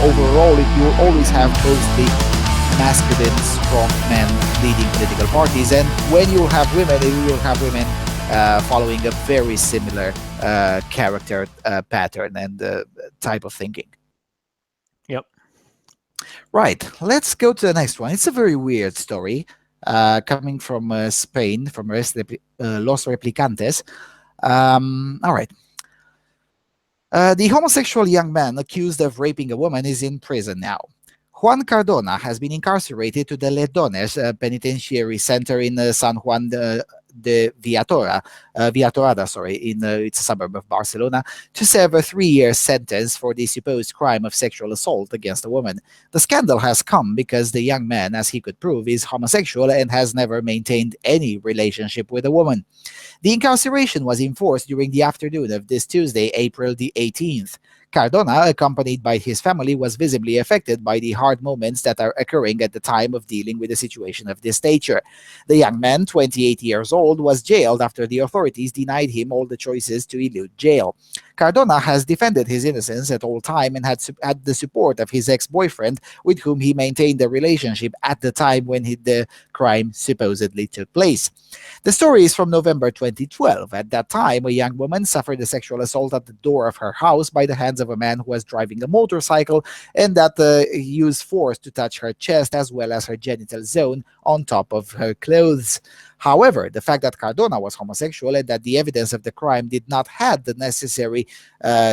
overall, you will always have mostly masculine, strong men leading political parties. And when you have women, you will have women following a very similar character pattern and type of thinking. Yep. Right. Let's go to the next one. It's a very weird story coming from Spain, from Los Replicantes. All right. The homosexual young man accused of raping a woman is in prison now. Juan Cardona has been incarcerated to the Ledones Penitentiary Center in San Juan de Villatorada, it's a suburb of Barcelona, to serve a 3-year sentence for the supposed crime of sexual assault against a woman. The scandal has come because the young man, as he could prove, is homosexual and has never maintained any relationship with a woman. The incarceration was enforced during the afternoon of this Tuesday, April the 18th. Cardona, accompanied by his family, was visibly affected by the hard moments that are occurring at the time of dealing with a situation of this nature. The young man, 28 years old, was jailed after the authorities denied him all the choices to elude jail. Cardona has defended his innocence at all time and had the support of his ex-boyfriend, with whom he maintained a relationship at the time when the crime supposedly took place. The story is from November 2012. At that time, a young woman suffered a sexual assault at the door of her house by the hands of a man who was driving a motorcycle, and that he used force to touch her chest as well as her genital zone on top of her clothes. However, the fact that Cardona was homosexual and that the evidence of the crime did not have the necessary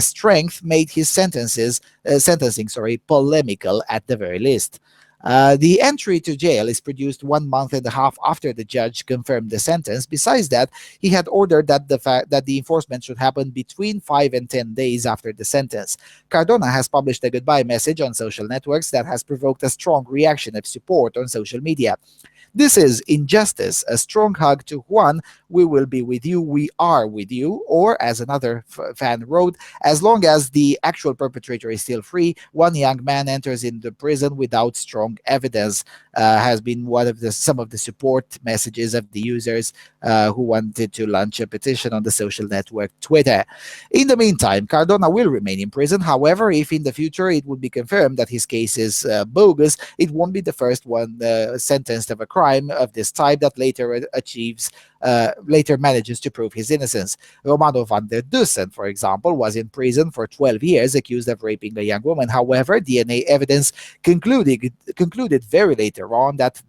strength made his sentencing polemical at the very least. The entry to jail is produced 1 month and a half after the judge confirmed the sentence. Besides that, he had ordered that the enforcement should happen between 5 and 10 days after the sentence. Cardona has published a goodbye message on social networks that has provoked a strong reaction of support on social media. This is injustice. A strong hug to Juan. We will be with you. We are with you. Or, as another fan wrote, as long as the actual perpetrator is still free, one young man enters into prison without strong evidence. Has been some of the support messages of the users who wanted to launch a petition on the social network Twitter. In the meantime, Cardona will remain in prison. However, if in the future it would be confirmed that his case is bogus, it won't be the first one sentenced of a crime of this type that later manages to prove his innocence. Romano van der Dussen, for example, was in prison for 12 years accused of raping a young woman. However, DNA evidence concluded very later on that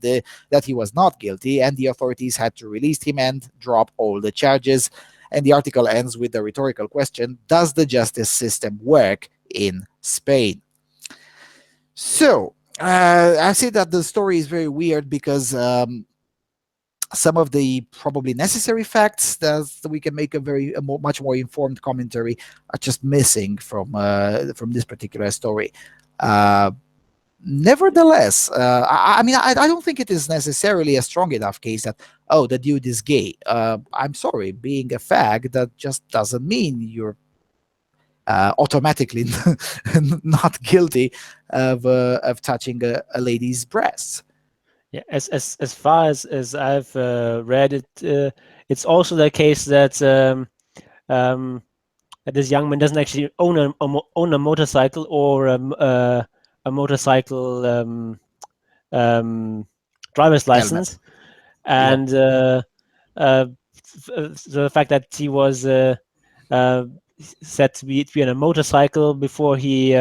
he was not guilty, and the authorities had to release him and drop all the charges. And the article ends with the rhetorical question: does the justice system work in Spain? So, I say that the story is very weird because some of the probably necessary facts that we can make much more informed commentary are just missing from this particular story. Nevertheless, I mean, I don't think it is necessarily a strong enough case that, oh, the dude is gay. I'm sorry, being a fag, that just doesn't mean you're automatically not guilty of touching a lady's breasts. Yeah, as far as I've read it, it's also the case that that this young man doesn't actually own a motorcycle or a motorcycle driver's license, and the fact that he was said to be on a motorcycle before he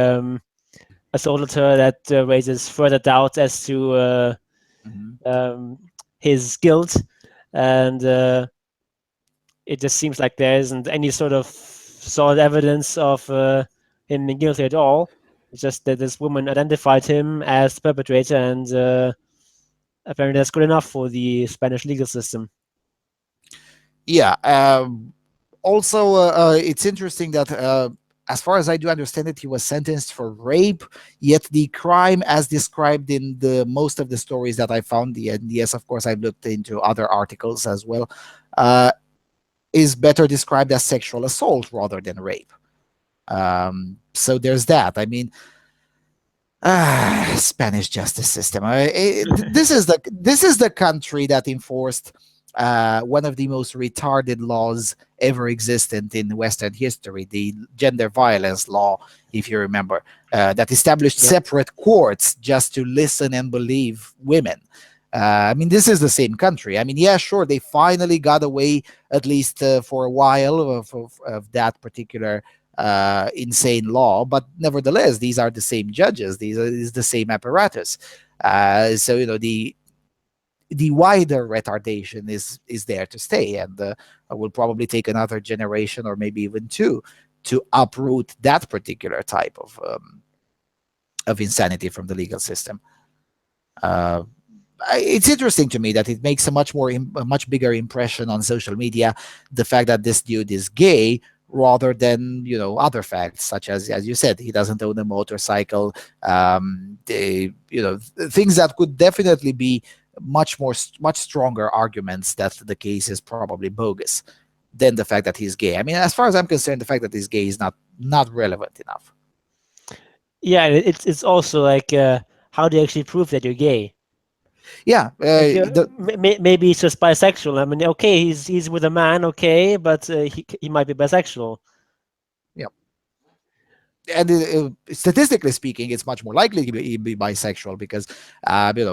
assaulted her, that raises further doubts as to his guilt, and it just seems like there isn't any sort of solid evidence of him being guilty at all. It's just that this woman identified him as the perpetrator, and apparently that's good enough for the Spanish legal system. Yeah. Also, it's interesting that as far as I do understand it, he was sentenced for rape, yet the crime as described in the most of the stories that I found, and yes, of course, I've looked into other articles as well, is better described as sexual assault rather than rape. So there's that. I mean, Spanish justice system. This is the country that enforced one of the most retarded laws ever existent in Western history, the gender violence law, if you remember, that established Yep. separate courts just to listen and believe women. I mean, this is the same country. I mean, yeah, sure, they finally got away, at least for a while, of that particular insane law. But nevertheless, these are the same judges. Is the same apparatus. So the wider retardation is there to stay, and will probably take another generation or maybe even two to uproot that particular type of insanity from the legal system. Uh, it's interesting to me that it makes a much bigger impression on social media, the fact that this dude is gay, rather than other facts, such as you said, he doesn't own a motorcycle. Things that could definitely be much stronger arguments that the case is probably bogus than the fact that he's gay. I mean, as far as I'm concerned, the fact that he's gay is not relevant enough. Yeah, and it's also like, how do you actually prove that you're gay? Yeah, Like, the, maybe he's just bisexual. I mean, okay, he's with a man, okay, but he might be bisexual. yeah. And statistically speaking, it's much more likely to be bisexual, because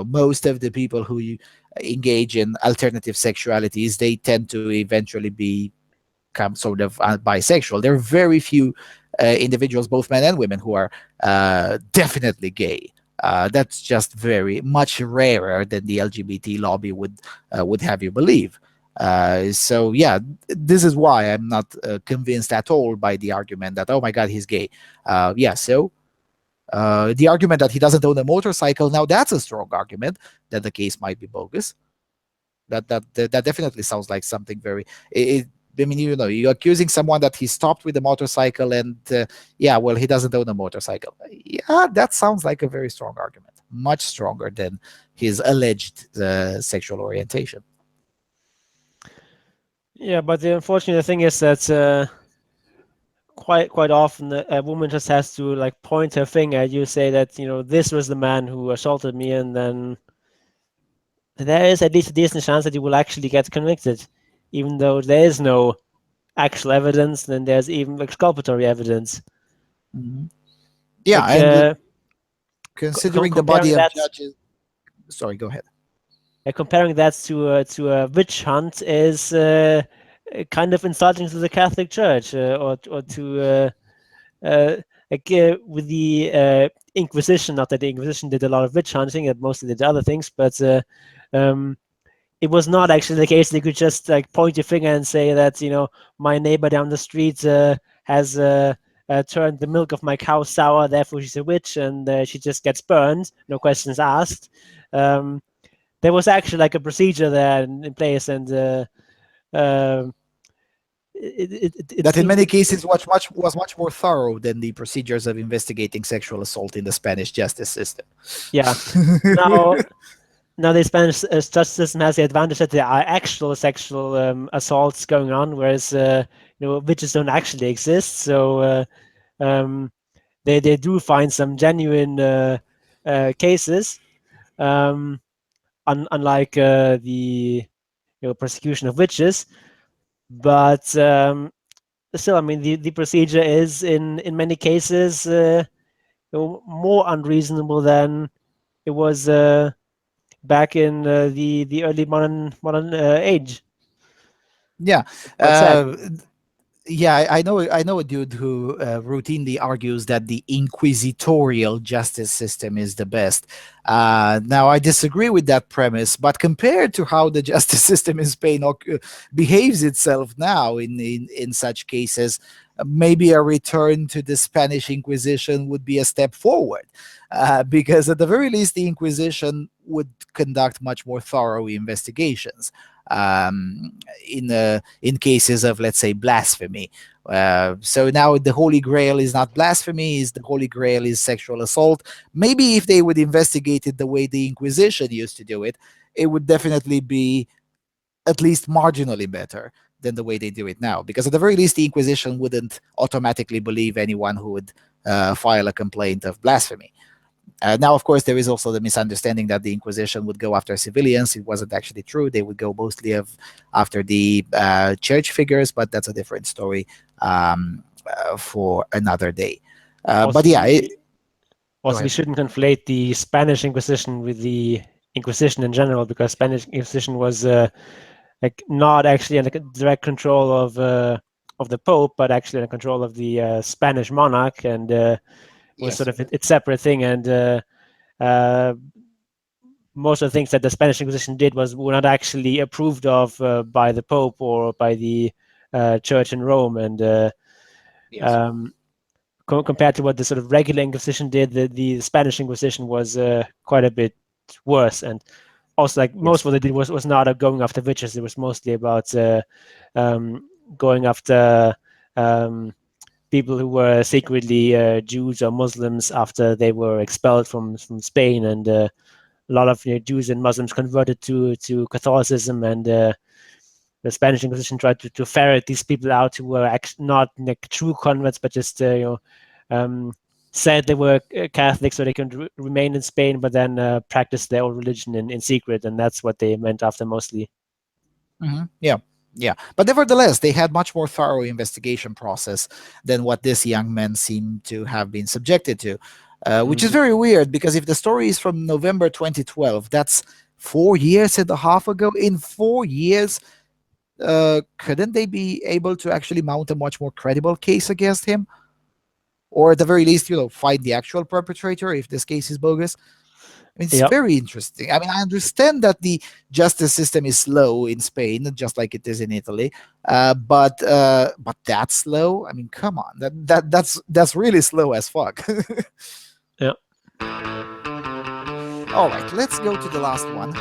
most of the people who engage in alternative sexualities, they tend to eventually become sort of bisexual. There are very few individuals, both men and women, who are definitely gay. That's just very much rarer than the LGBT lobby would have you believe. So yeah, this is why I'm not convinced at all by the argument that, oh my God, he's gay. Yeah, so the argument that he doesn't own a motorcycle, now that's a strong argument that the case might be bogus. That definitely sounds like something very. I mean, you're accusing someone that he stopped with a motorcycle, and yeah, well, he doesn't own a motorcycle. Yeah, that sounds like a very strong argument, much stronger than his alleged sexual orientation. Yeah, but the unfortunate thing is that quite often a woman just has to like point her finger at you, say that this was the man who assaulted me, and then there is at least a decent chance that you will actually get convicted, even though there is no actual evidence. Then there's even exculpatory evidence. Mhm. Yeah, Like and considering the body comparing of that, judges. Sorry, go ahead. to a witch hunt is kind of insulting to the Catholic Church, or to like with the Inquisition. Not that the Inquisition did a lot of witch hunting; it mostly did other things, but um, it was not actually the case. They could just like point your finger and say that my neighbor down the street has turned the milk of my cow sour, therefore she's a witch, and she just gets burned, no questions asked. Um, there was actually like a procedure there in place, and uh, it That in seemed many cases was much more thorough than the procedures of investigating sexual assault in the Spanish justice system. yeah. Now now the Spanish justice system has the advantage that there are actual sexual assaults going on, whereas witches don't actually exist. So um, they do find some genuine cases, um, unlike the persecution of witches. But still, I mean, the procedure is in many cases more unreasonable than it was back in the early modern age. Yeah, It's quite sad. uh, yeah, I know a dude who routinely argues that the inquisitorial justice system is the best. Now, I disagree with that premise, but compared to how the justice system in Spain behaves itself now in such cases, maybe a return to the Spanish Inquisition would be a step forward, because at the very least, the Inquisition would conduct much more thorough investigations. Um, in cases of, let's say, blasphemy. So now the Holy Grail is not blasphemy; is the Holy Grail is sexual assault. Maybe if they would investigate it the way the Inquisition used to do it, it would definitely be at least marginally better than the way they do it now. Because at the very least, the Inquisition wouldn't automatically believe anyone who would file a complaint of blasphemy. Now, of course, there is also the misunderstanding that the Inquisition would go after civilians. It wasn't actually true. They would go mostly after the church figures, but that's a different story for another day. But Also, yeah, go we ahead. shouldn't conflate the Spanish Inquisition with the Inquisition in general, because Spanish Inquisition was like not actually under direct control of the Pope, but actually under control of the Spanish monarch, and was sort Yes. of its separate thing. And uh, most of the things that the Spanish Inquisition did were not actually approved of by the Pope or by the Church in Rome. And Yes. um, compared to what the sort of regular Inquisition did, the Spanish Inquisition was quite a bit worse. And also, like, most Yes. of what they did was not going after witches. It was mostly about um, going after people who were secretly Jews or Muslims after they were expelled from Spain. And a lot of Jews and Muslims converted to Catholicism, and the Spanish Inquisition tried to ferret these people out who were actually not like true converts, but just um, said they were Catholic so they could remain in Spain, but then practice their own religion in secret, and that's what they meant after mostly. Yeah. Yeah, but nevertheless, they had much more thorough investigation process than what this young men seem to have been subjected to, which is Mm-hmm. very weird because if the story is from November 2012, that's 4 years and a half ago. In 4 years, couldn't they be able to actually mount a much more credible case against him, or at the very least, find the actual perpetrator if this case is bogus? I mean, it's Yep. very interesting. I mean, I understand that the justice system is slow in Spain, just like it is in Italy, but that's slow. I mean, come on, that's really slow as fuck. Yep. All right, let's go to the last one.